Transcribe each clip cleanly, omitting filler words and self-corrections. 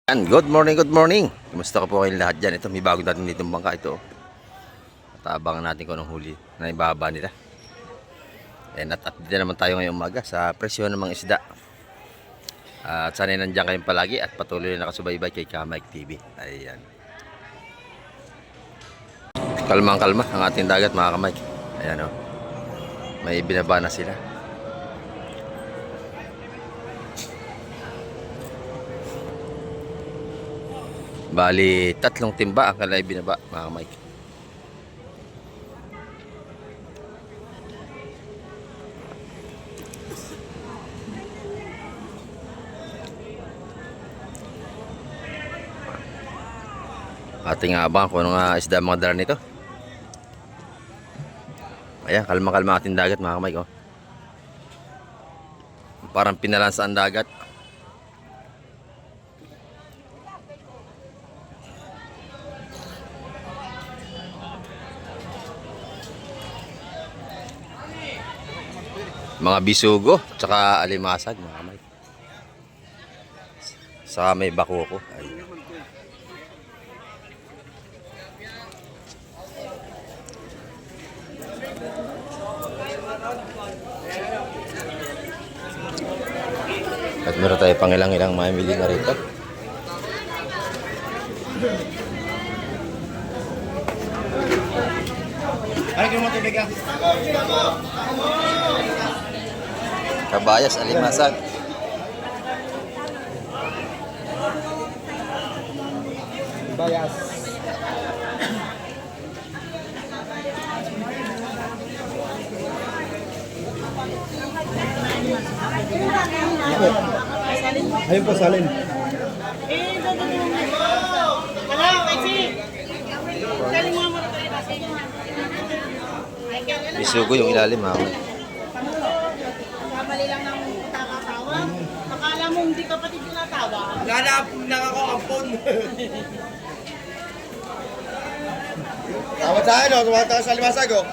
Good morning, good morning. Kumusta ka po kayong lahat dyan? Ito, may bago natin ditong bangka ito. At abangan natin kung anong huli na ibaba nila. At update naman tayo ngayong umaga sa presyo ng mga isda. At sana'y nandiyan kayong palagi at patuloy na nakasubaybay kay Ka-Mike TV. Ayan. Kalmang-kalma ang ating dagat, mga Ka-Mike. Ayan o. May binaba na sila. Bali, 3 timba ang kalay binaba, mga Mike. Ating abang kung anong isda mga dala nito. Ayan, kalma-kalma ating dagat, mga Mike. Oh. Parang pinalansa ang dagat. Mga bisugo, tsaka alimasag, mga Mike. Saka may bakoko. Ayun. At meron tayo pang ilang mamili na rito. Ay, kung matubig ka. Kabayas, alimasag. Bayas. Ayun po, salin. Bisugo yung ilalim, ha. Kamali lang ng kakatawa. Akala mo hindi ka pati tinatawa. Nanap lang ako ang phone. Tawad sa akin, oh. Tumatawag sa limasag, oh.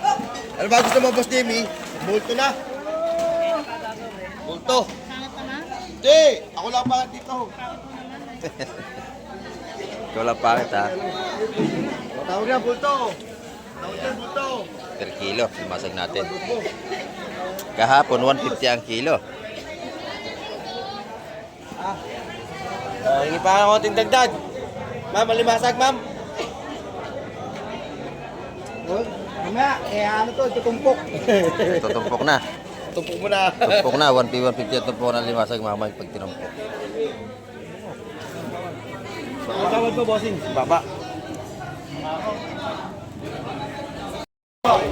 Ano ba gusto mo, Boss Jimmy? Bulto na. Bulto. Sangat naman. Hindi, ako lang bakit dito. Ikaw lang pakit, ha. Tawag na, bulto. Tawag na, bulto. Per kilo, alimasag natin. Kahapon, 150 ang kilo. Hingi pa ako konting dagdag. Ma'am, malimasag, ma'am. Mamaya, ano to, tutumpok. Tutumpok na. Tumpok mo na. Tumpok na, 150 at tumpok na alimasag, mga Mike, pag tinumpok. Ang tawad mo, bossing? Baba.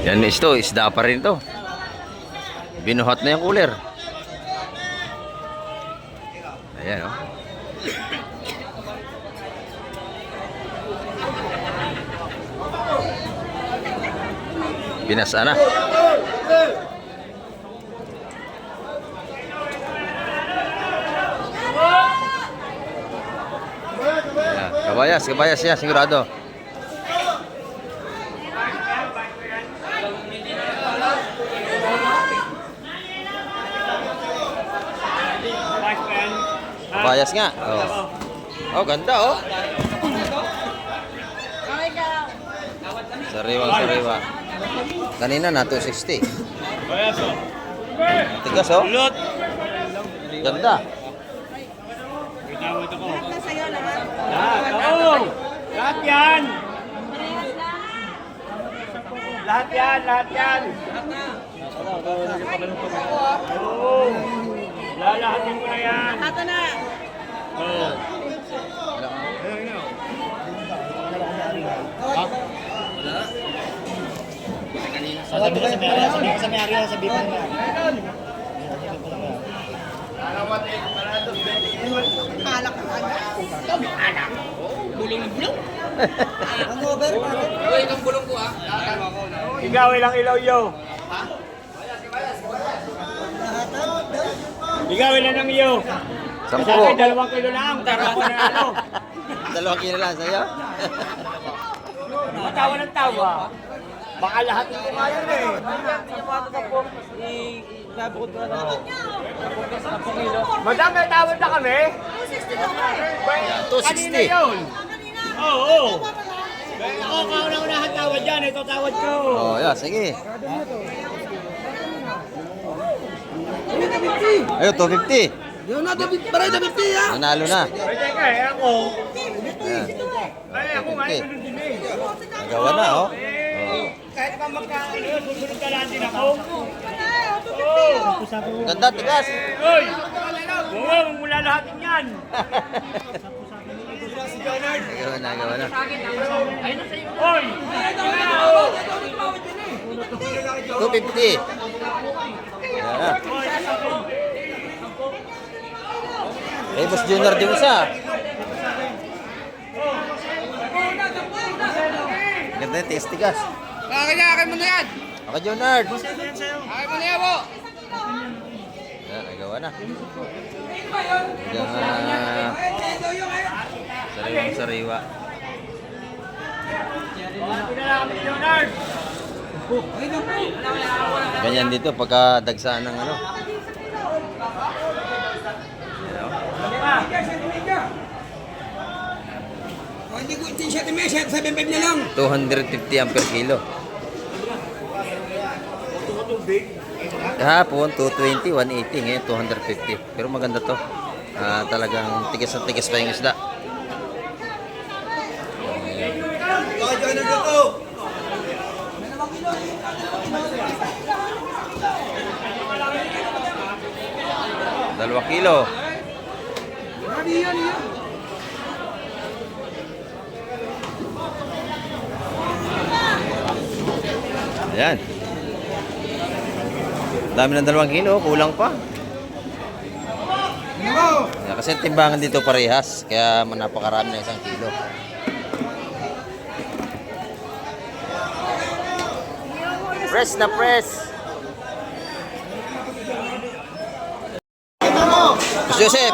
Yan, isda pa rin to. Binuhat na yung cooler. Ayan, oh. Binasa na. Ayan, kabayas yan, sigurado. Kabayas nga. Oh. Oh, ganda, oh. Sariwa. Kanina na 260. Tigas, oh. Ganda. Lahat na sa'yo, lahat. Lahat yan! Lahat yan! Oo. Lalahatin ko na yan. Lahat na. Oo. Sabi ko sa may-ari, sabi ko na. Alak ka agad. Alak. Bulong na bulong. Ikaw, ilang ilaw yo? Ikaw, ilan ang iyo? 10. Sa akin, 2 kilo lang. Tara ko na ano. 2 kilo lang sa'yo. Matawa ng tawa. Baka lahat ng mga yun eh. Madam, may tawad na kami? 260 lang eh. Kanina 260. yun. Oo. Ako, kauna-unahan tawad dyan. Ito tawad ko. Oh, yeah, sige. Ayun, 250. Yun na, para David ha. Nanalo na. Ay, teka, ako. Ayan. Ay, ako nga, 250. sunod din eh. Nagawa na, oh. Kahit pa magkaano, susunod ka lang din ako. Ganda, tigas. Hoy! Oo, mula lahat yan. Nagawa na. Hoy! 250. Ayan. Eh, Boss Junior din isa. Ganda yung tigas. Akin mo na yan! Ako, Junior. Akin mo na yan po! Ayan, nagawa na. Sariwang sariwa. Pinala kami ni Leonard! Ganyan dito pagka dagsaan ng ano. Hindi siya timeset, 7.5 na lang. 250 ang per kilo. Kahapon 220, 180, ngayon 250. Pero maganda to. Talagang tigas na tigas pa yung isda. Bakit kayo nagluto? 2 kilo. Ayan. Dami ng 2 kilo, kulang pa. Ayan, kasi timbangan dito parehas, kaya napakarami ng 1 kilo. Press na press. Mas Joseph,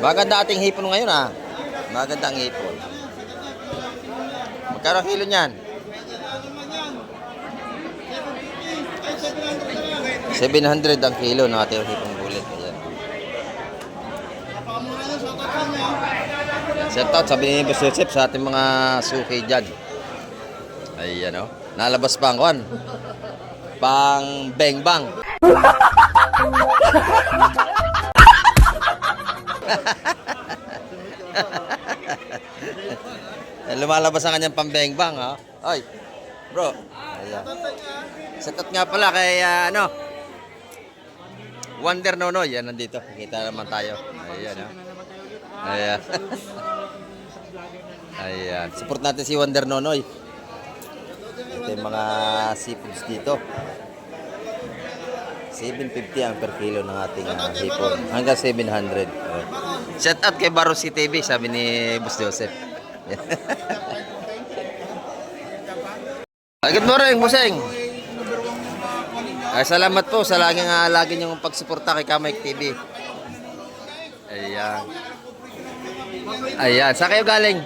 maganda ating hipon ngayon ah. Maganda ang hipon. Magkano kilo niyan? 700 ang kilo ng ating hipong bulit. Ayan. Shout out, sabi ni Boss Joseph sa ating mga suki dyan. Ayan o. Nalabas pa ang kwan. Pang bang bang. Lumalabas ang kanyang pambeng bang ha. Oy. Bro. Ayan. Shout out nga pala kay Wonder Nonoy. Yan nandito. Kita naman tayo. Ayan ha. Ayan. Ayan. Support natin si Wonder Nonoy. Ito yung mga seafoods dito. 750 ang per kilo ng ating hipon. Hanggang 700. Shout out kay Barosi TV, sabi ni Boss Joseph. Good morning, Buseng. Salamat po sa lagi niyong pagsuporta kay Kamay TV. Ayan. Ayan. Saan kayo galing?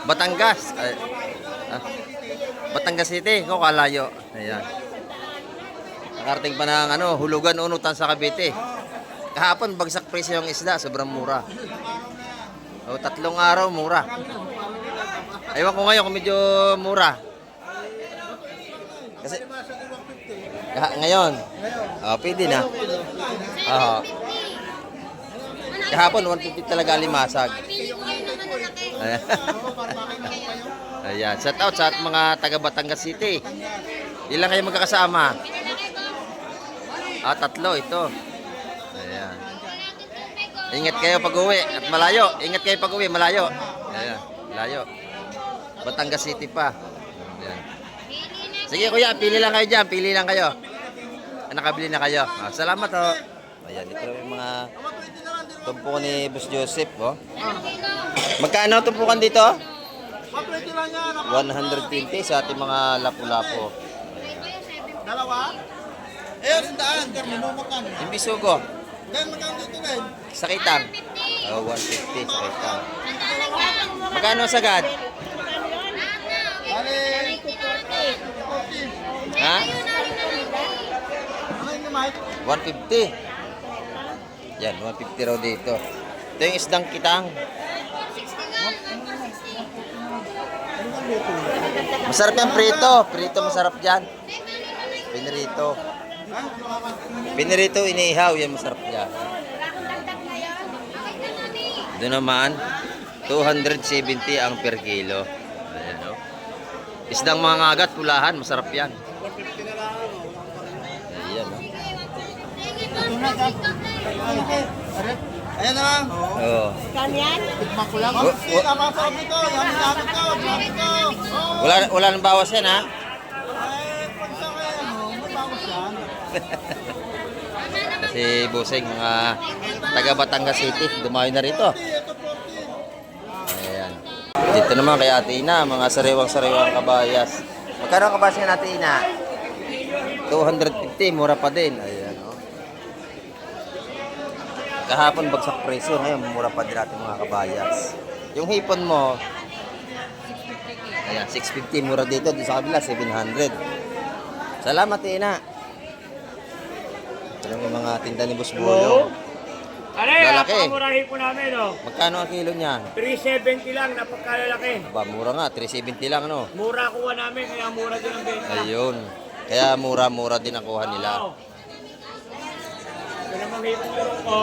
Batangas. Batangas City. Kung kalayo. Ayan. Nakarating pa ng Hulugan, Unutan sa Cavite. Kahapon, bagsak presyo yung isda. Sobrang mura. O, 3 araw, mura. Ewan ko ngayon kung medyo mura. Kasi, ngayon. Pwede na. Kahapon, 150 talaga limasag. Ayan. Shout out sa mga taga Batangas City. Ilan kayo magkakasama? 3 ito. Ayan. Ingat kayo pag-uwi at malayo. Ingat kayo pag-uwi, malayo. Ayan, malayo. Batangas City pa. Ayan. Sige kuya, pili lang kayo dyan. Pili lang kayo. Nakabili na kayo. Salamat ho. Ayan, ito yung mga tumpukan ni Boss Joseph. Oh. Magkano tumpukan dito? 120 sa ating mga lapu-lapo. Dalawa? Sandaan. Minumakan. Yung bisugo. Then, magkano dito rin? Sa kitang. 150 sa kitang. Magkano sagad? Bale, Ha? ano yung mic? 150. Yan, 150 raw dito. Ito Ito yung isdang kitang. Masarap yan, prito. Prito masarap dyan. Pinirito. Pinirito, iniihaw. Yan masarap dyan. Ito naman, 270 ang per kilo. Ayan, no? Isdang mga agat, pulahan. Masarap yan. Ayan, no? Ayan na lang. Oo. Kanyan? Tikman ko lang. Wa- wa- Tama sa amin to. Yan sa amin to. Grabe to. Wala nang bawas yan, ha? Pag sa kaya may bawas yan. Kasi Busing, mga taga Batangas City, dumayo na rito. Ayan. Dito naman kay Ate Ina, mga sariwang-sariwang kabayas. Magkano ang kabayas nga Ate Ina? 250, mura pa din. Ayan, oh. Kahapon bagsak presyo, ngayon mura pa din natin mga kabayas. Yung hipon mo, ayan, 650, mura dito. Doon sa kabila, 700. Salamat, Ina. Ito yung mga tinda ni Boss Boyong. Lalaki. Pamurahin po namin, no? Magkano ang kilo niyan? 370 lang, napagkalalaki. Ba, mura nga, 370 lang, no? Mura kuha namin, kaya mura din ang benta. Ayun. Kaya mura-mura din ang kuha nila. Oo. Ito namang hipon ko.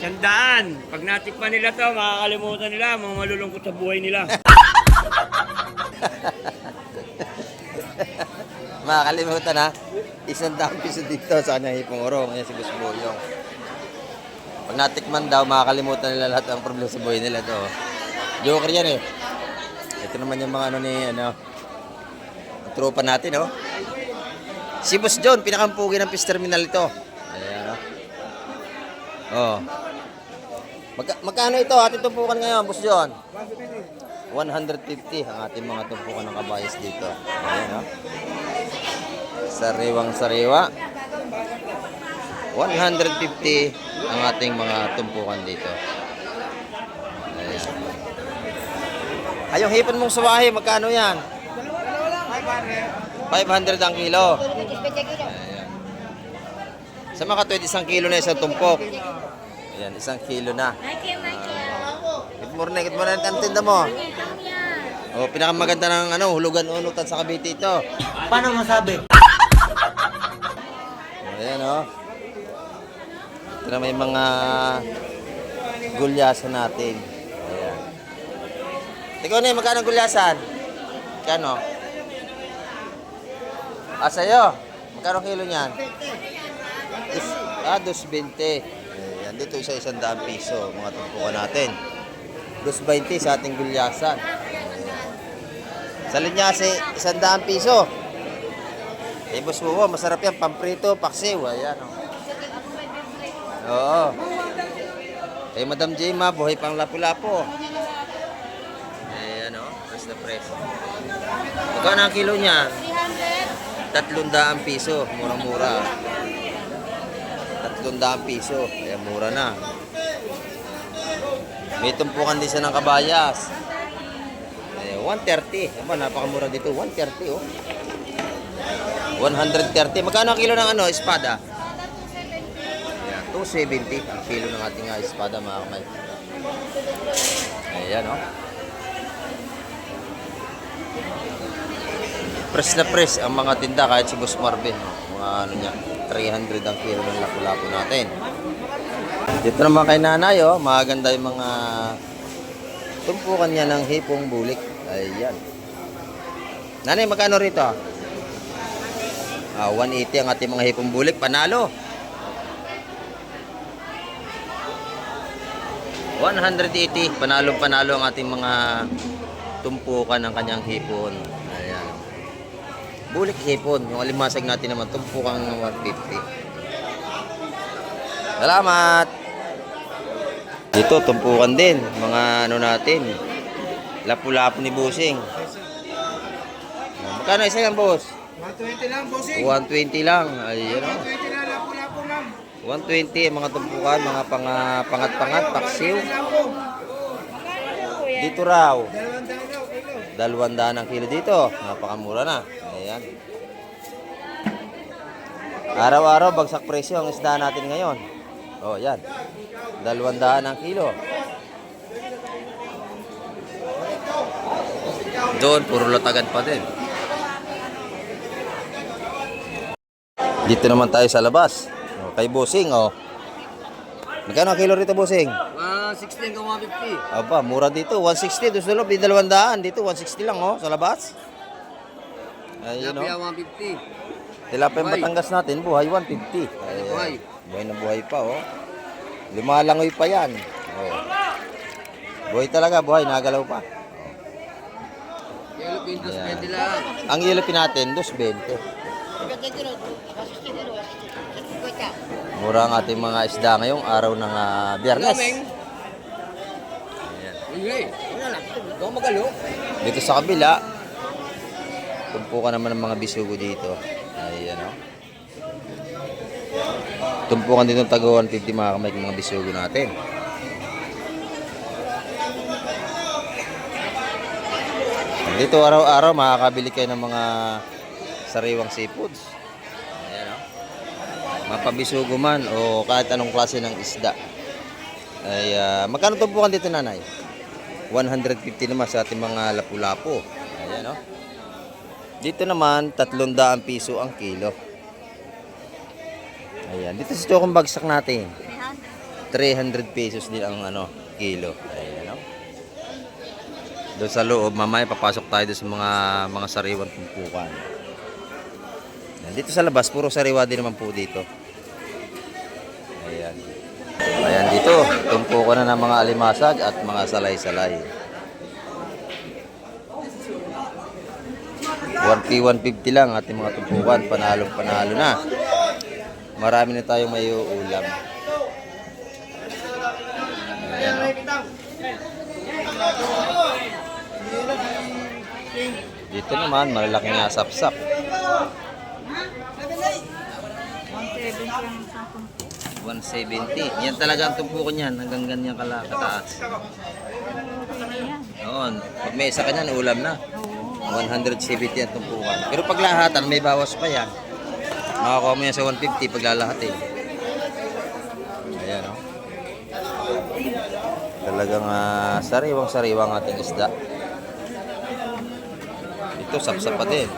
100. Pag natikman nila to, makakalimutan nila, mga malulungkot sa buhay nila. Makakalimutan, ha? 100 piso dito sa kanyang hipong orong. Ngayon si Boss Boyong. Pag natikman daw, makakalimutan nila lahat ng problema sa buhay nila to. Joker yan, eh. Ito naman yung mga ang tropa natin, oh. Si Boss John, pinakampugi ng fish terminal ito. Ayan, oh. Oh. Magkano ito? Ating tumpukan ngayon, Boss John? 150 ang ating mga tumpukan ng kabayas dito. Ayan, oh. Sariwang-sariwa. 150 ang ating mga tumpukan dito. Ayan. Ay, yung hipon mong suwahe, magkano yan? 500 ang kilo. Ayan. Sa mga katwid, 1 kilo na isang tumpok. Ayan, 1 kilo na. Good morning, ang tinda mo. Oh, pinakamaganda ng hulugan unutan sa Cavite ito. Paano masabi? Ayan, oh. Ito na may mga gulyasan natin. Ayan. Ikaw na, magkano ang gulyasan? Magkano? Sa'yo? Magkano kilo niyan? 220. Ayan, dito isa 100 piso. Mga tumpukan natin. 220 sa ating gulyasan. Ayan. Sa linyase, 100 piso. Eh, Boss Wuwo, masarap yan. Pamprito, paksiw. Ayan, oh. Oo. Eh, Madam Jema, buhay pang lapu-lapo. Ayan, oh. Press na press. Magkano ang kilo niya? 300 piso. Murang-mura. 300 piso. Ayan, mura na. May tumpukan din siya ng kabayas. Ayan, 130. Aba, napakamura dito. 130, oh. 130. Magkano ang kilo ng espada? Ayan, 270 ang kilo ng ating espada, mga kamay. Ayan, oh. Press na press ang mga tinda kahit si Boss Marvin. Mga niya, 300 ang kilo ng lapu-lapu natin. Dito naman kay nanay, oh. Maganda yung mga tumpukan niya ng hipong bulik. Ayan. Nanay, magkano rito? 180 ang ating mga hipong bulik. Panalo. 180. Panalo ang ating mga tumpukan ng kanyang hipon. Ayan. Bulik hipon. Yung alimasag natin naman, tumpukang 150. Salamat. Dito, tumpukan din. Mga natin. Lapu-lapu ni Busing. Magkano isa yan, boss? 120 lang, bossing. 120 lang. Ayun, oh. 120 na, lapo-lapo lang. 120 mga tumpukan, mga pangat-pangat, paksiw. Dito raw. 200 200 ang kilo dito. Napakamura na. Ayan. Araw-araw bagsak presyo ang isda natin ngayon. Oh, yan. 200 ang kilo. Doon, puro latagan pa din. Dito naman tayo sa labas. Oh, kay Bossing, oh. Magkano ang kilo rito, Bossing? 16 ka 150. Aba, mura dito. 160. Doon sa loob, 200. Dito, 160 lang, oh, sa labas. Ayun, oh. 150. Tilapia yung Batangas natin, buhay 150. Buhay. Buhay na buhay pa, oh. Lumalangoy pa yan. Oh. Buhay talaga, buhay. Nagalaw pa. Yellow pin, Ayan. 220 lang. Ang yellow natin, 220. Mura ang ating mga isda ngayong araw ng Biyernes. Ayan. Uy, wala lang. Huwag magalo. Dito sa kabila, tumpukan naman ng mga bisugo dito. Ayan, oh. Tumpukan dito ng taga 150 mga kamay ng mga bisugo natin. Dito araw-araw makakabili kayo ng mga sariwang seafoods. Ayan, oh. Mapabisugo man o kahit anong klase ng isda. Ay, magkano tumpukan dito, nanay? 150 naman sa ating mga lapu-lapu. Ayan, oh. Dito naman 300 piso ang kilo. Ayan, dito sa Chokong Bagsak natin 300 pesos din ang kilo. Ayan, oh. Doon sa loob, mamaya papasok tayo doon sa mga sariwang tumpukan. Ayan, dito sa labas, puro sariwa din naman po dito. Ayan. Ayan, dito, tumpukan na ng mga alimasag at mga salay-salay. 150 lang ating mga tumpukan, panalo na. Marami na tayong may ulam. Ayan, oh. Dito naman, malalaking sapsap. 170. Yan talaga ang tumpukan niyan, hanggang ganyan kataas. Noon, pag may isa ka niyan, ulam na. 170 ang tumpukan. Pero pag lahatan, may bawas pa yan. Makakuha mo yan sa 150 pag lalahatin. Ayan, oh. Talagang sariwang ating isda. Ito, sapsap pa din.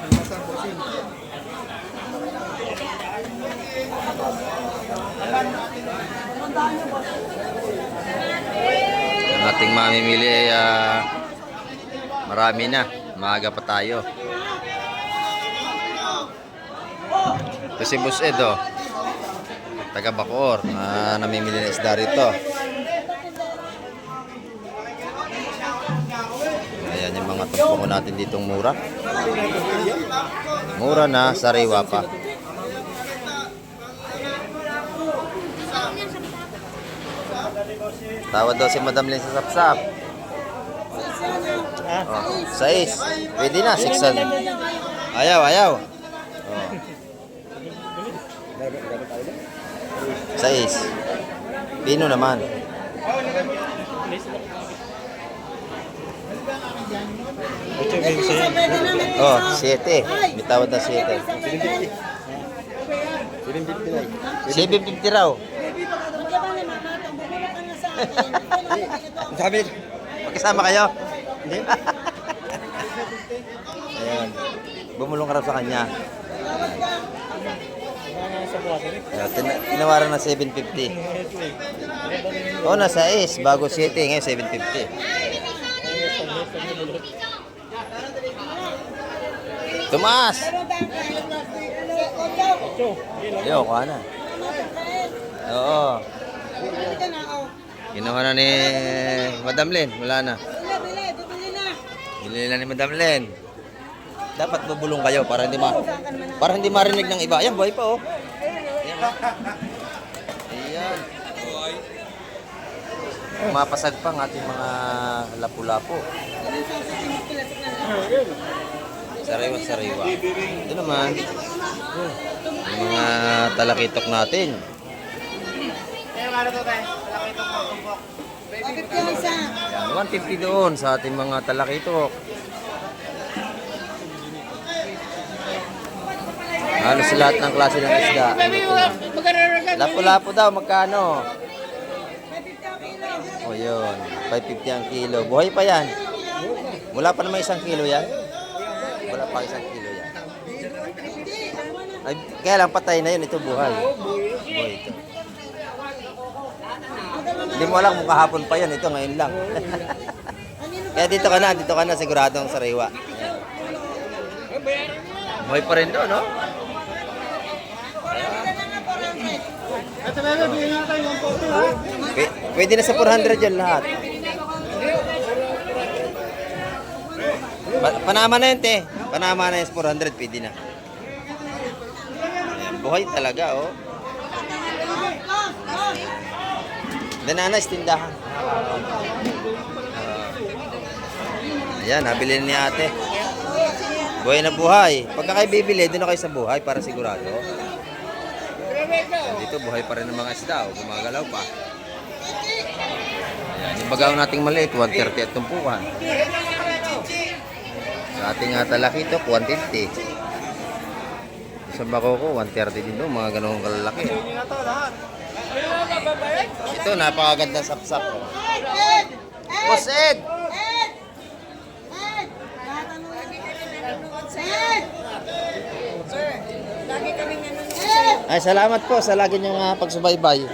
Ang ating mamimili ay marami na. Maaga pa tayo. Ito si Boss Ed, oh. Taga Bacoor, namimili na isda rito. Ayan yung mga tumpuko natin ditong mura. Mura na, sariwa pa. Tawad daw si Madam Lynn sa sapsap. Oh, 6. Pwede na, 6. Ayaw. Oh. 6. Pino naman. Oh, 7. Bitawad na 7. 750 raw. Sabi, Magkasama kayo? Hindi. Ayan. Bumulong ka raw sa kanya. Ayan, tinawaran na 750. Oh, nasa is. Bago 7, ngayon 750. Tumaas! Yo, kuha na. Oo. Ginawa na ni Madam Len. Wala na. Bili na ni Madam Len. Dapat bubulong kayo para hindi marinig ng iba. Ayan, buhay pa, oh. Ayan. Ayan. Mapasag pa ang ating mga lapu-lapu. Sariwa. Ito naman, yung mga talakitok natin. Yan, 150 doon sa ating mga talakitok. Halos lahat ng klase ng isda. Lapu-lapu daw, magkano? O yun, 550 ang kilo. Buhay pa yan. Wala pa naman 1 kilo yan. Wala pa 1 kilo yan. Ay, kaya lang patay na yun. Ito buhay. Buhay ito. Hindi mo alam kung kahapon pa yun. Ito ngayon lang. Kaya dito ka na. Siguradong sariwa. Buhay pa rin doon, no? Pwede na sa 400 yan lahat. Panama na yun, te. Panama na yun sa 400, pwede na. Ayan, buhay talaga, oh. Dananas, tindahan. Ayan, nabili na ni ate. Buhay na buhay. Pagka kayo bibili, doon na kayo sa buhay para sigurado. Dito, buhay pa rin ng mga isda, oh. Gumagalaw pa. Ayan, yung bagaw nating maliit, 130 at tumpukan. Sa ating talaki ito, 150. Sa bako ko, 130 din doon, mga ganong kalalaki. Ito, napakaganda sapsap. Oh. Boss Ed! Ay, salamat po sa lagi niyong pagsubaybay.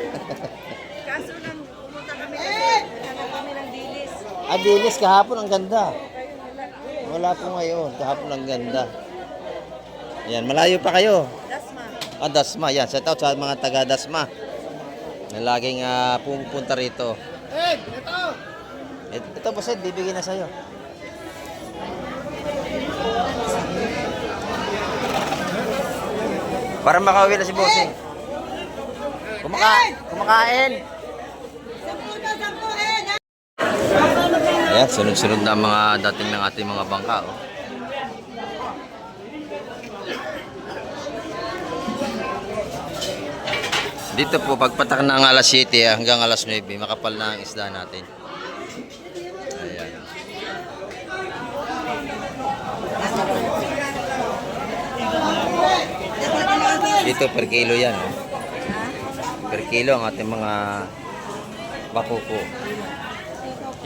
Kaso nang pumunta kami ng dilis. Dilis, kahapon ang ganda. Wala po ngayon, kahapon ang ganda. Ayan, malayo pa kayo. Dasma. Dasma, yan. Shout out sa mga taga Dasma na laging pupunta rito. Ito po, Ed, bibigyan na sa'yo. Para makauwi na si Bossing. Kumakain. Ayan, sunod-sunod na ang mga dating ng ating mga bangka. Oh. Dito po, pagpatak ng alas 7 hanggang alas 9, makapal na ang isda natin. Ayan. Dito per kilo yan. Oh. Per kilo ang ating mga bakuko.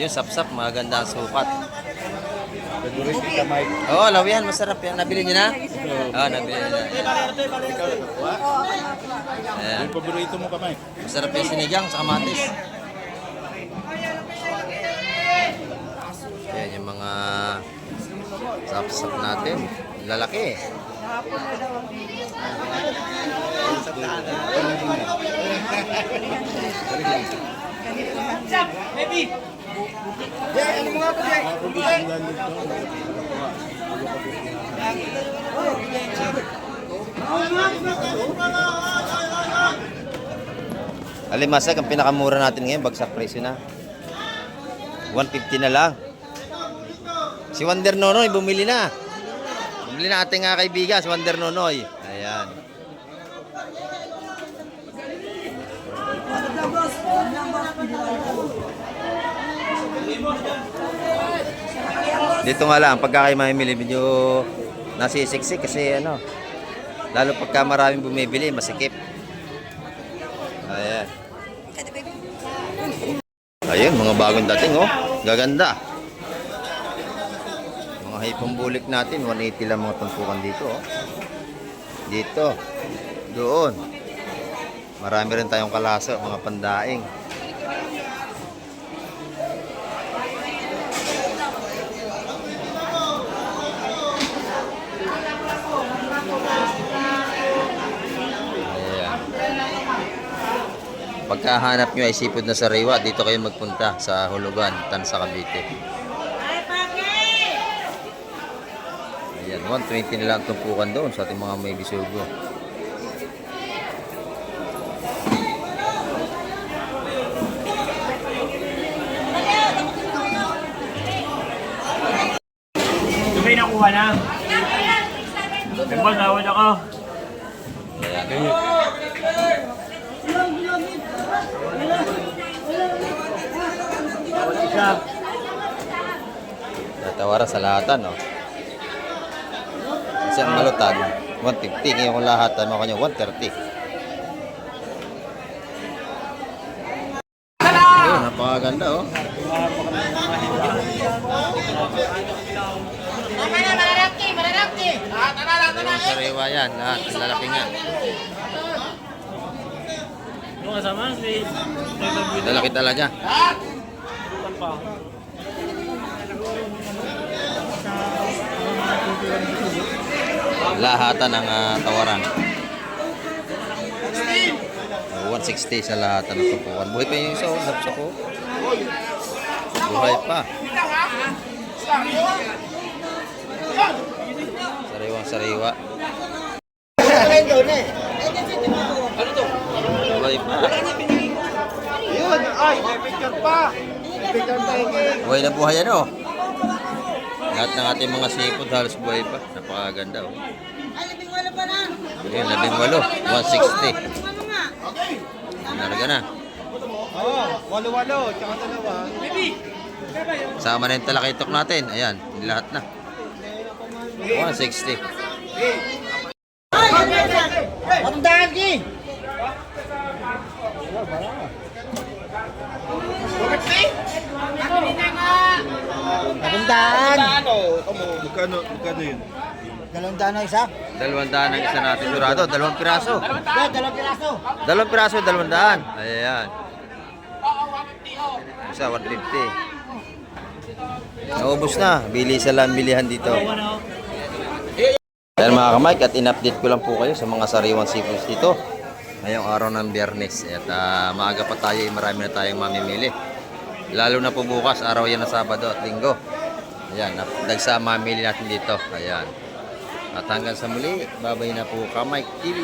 Yung sapsap, maganda ang sukat. Oo, lawihan, masarap yan. Nabili niyo na? Oo, nabili niyo na. Ayan. Yung paborito mo kamay. Masarap yung sinigang sa kamatis. Ayan yung mga sapsap natin. Lalaki. Alimasag ang pinakamura natin ngayon, bagsak presyo na. 150 na lang. Si Wonder Nonoy bumili na. Bumili na ating kaibigan, si Wonder Nonoy. Ayan. Dito nga lang, pagka kayo mamimili, medyo nasisiksik kasi ano, lalo pagka maraming bumibili, masikip. Ayan. Ayun, mga bagong dating, oh. Gaganda. Mga hipong bulik natin, 180 lang mga tumpukan dito, oh. Dito. Doon. Marami rin tayong kalaso, mga pandaing. Pagkahanap nyo ay sipod na sariwa, dito kayo magpunta sa Hulugan, Tansa, Cavite. Ayan, 120 na lang tumpukan doon sa ating mga may bisugo. Ito may nakuha na. Diba, tawad ako. Ayan. Tatawaran sa lahatan, no? Kasi ang malutan, 150. Ngayon kung lahatan mo kanya, 130. Sariwa yan, lahat. Ang lalaki nga. Yung kasama si... Lalaki talaga. Lahatan ng tawaran. 160 sa lahatan ng tupukan. Buhay pa yung isa, oh. Laps ako. Buhay pa. Sariwang sariwa. Buhay pa. Yun, ay, may picture pa. May picture pa Buhay na buhay ano. Lahat ng ating mga seafood halos buhay pa. Napakaganda oh. Ay, 18 pa na. Ayun, 18, 160. Ano nga? Nalaga na. Oo, walo-walo, tsaka dalawa. Sama na yung talakitok natin. Ayan, lahat na. 160. Ay, ano yan? Ang dagi. Dalawang Magkano yun? daan ang isa? 200 ang isa natin. Sigurado, 2 piraso. Dalawang piraso. 2 piraso, 200. Ayan. Isa, 150. Naubos na. Bili sa lang bilihan dito. Ayan mga kamay, at in-update ko lang po kayo sa mga sariwang seafoods dito. Ngayong araw ng Biyernes. At maaga pa tayo, marami na tayong mamimili. Lalo na po bukas, araw yan na Sabado at Linggo. Ayan, dagsa mamili natin dito. Ayan. At hanggang sa muli, babay na po Kamay TV.